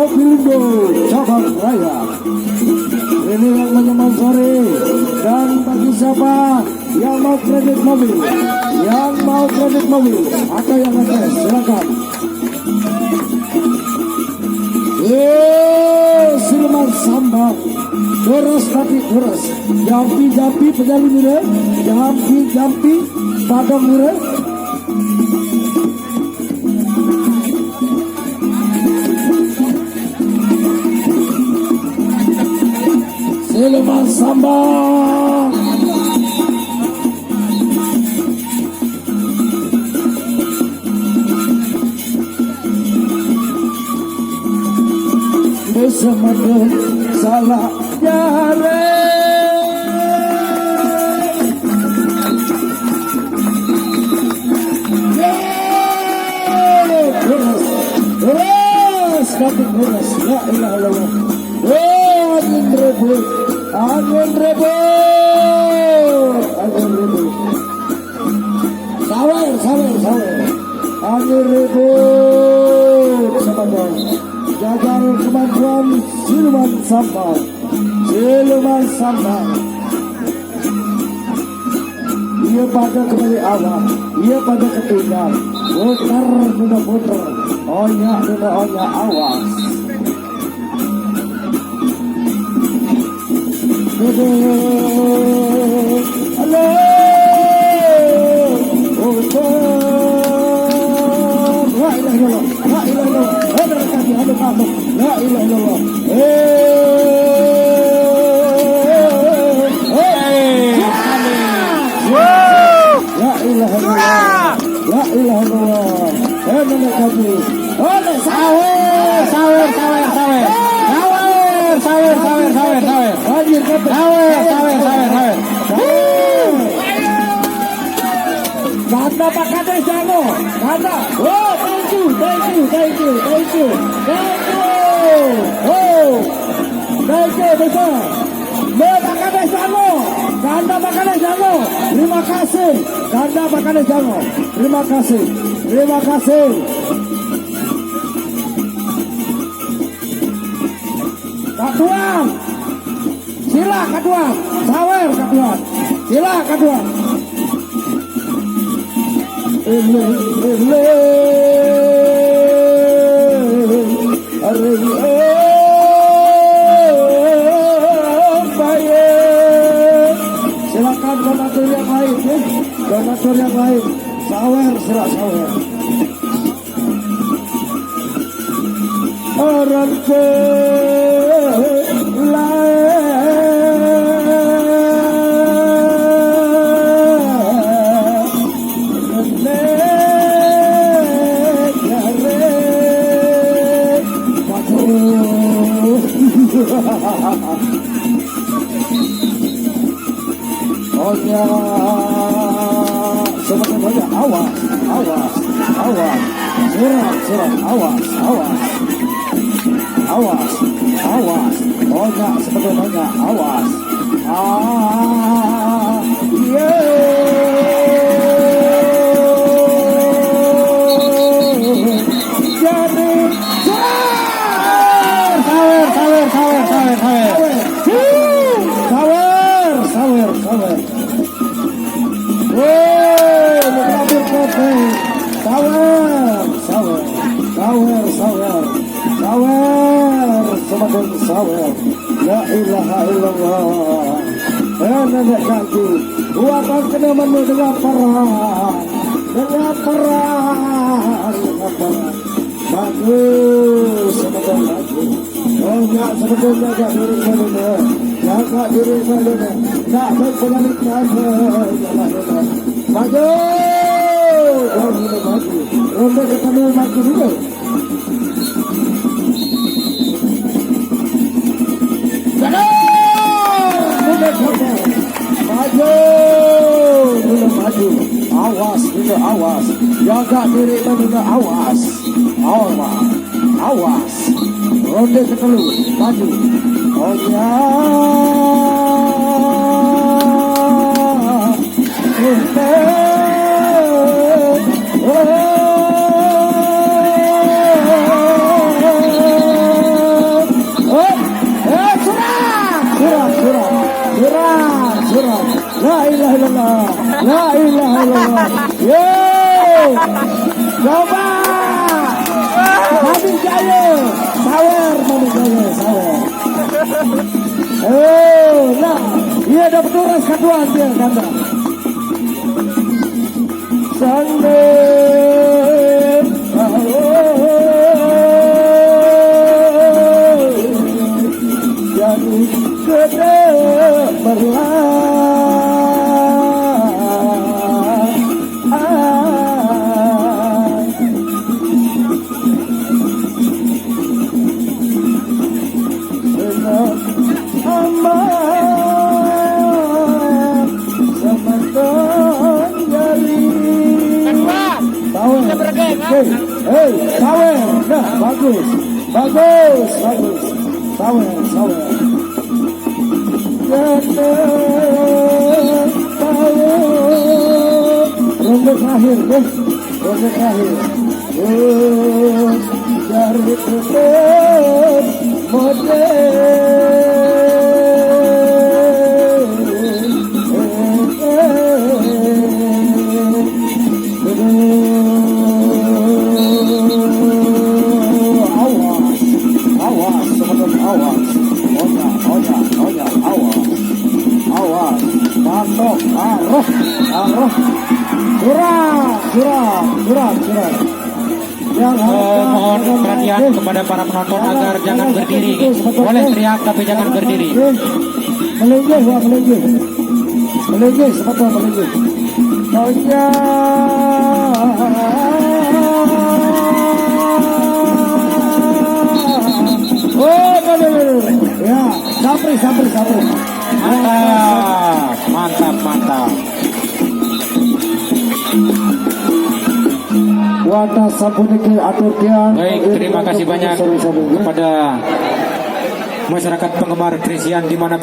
Mobilindo cabang raya. Ini yang menyemangati dan bagi siapa yang mau kredit mobil, atau yang ngetes silakan. Siluman sambang, terus tapi terus, jampi penjali mure, jampi padang mure. Siluman sambang. Semadun salah jare terus batin terus la ilaha illallah. Angin ribut sawer angin ribut semadun. Jajar kemampuan siluman sambang. Ia pada kembali awal, ia pada ketinggal, putar, onya awas. Halo, la ilaha illallah. La ilaha illallah. Kanda pakade jango, kanda. Oh, thank you. Oh, thank you besar. Pakade jango, kanda pakade jango. Terima kasih, kanda pakade jango. Terima kasih. Katuan, sila katuan, sawer katuan, sila katuan. Silakan donatur yang lain, sawer. Orang Onya sebenarnya awas, surat, awas, onya sebenarnya awas, jadi sawer. La ilaha illallah. Nenek kaki buatan kena menu dengan perang. Bagus, sebetulnya jaga diri saya, tak berpengalaman maju, ronde ketemu maju dulu. Awas, jaga diri juga awas, ronde ketelu, maju, oh ya, Yeay, coba. Mami Jaya, sawer, Mami Jaya, sawer. Nah, iya dapat turas kedua dia kata. Sanggup, jadi gede Hei, sawer, nah bagus, sawer. Ronde terakhir, ronde terakhir. Dari tetap model. Mohon perhatian kepada para penonton agar jangan berdiri. Boleh teriak tapi jangan berdiri. Melinggih, sebentar melinggih. Ya, sapri. Mantap. Wadah sapuniki aturkian. Baik, terima kasih banyak kepada masyarakat penggemar Persesean di mana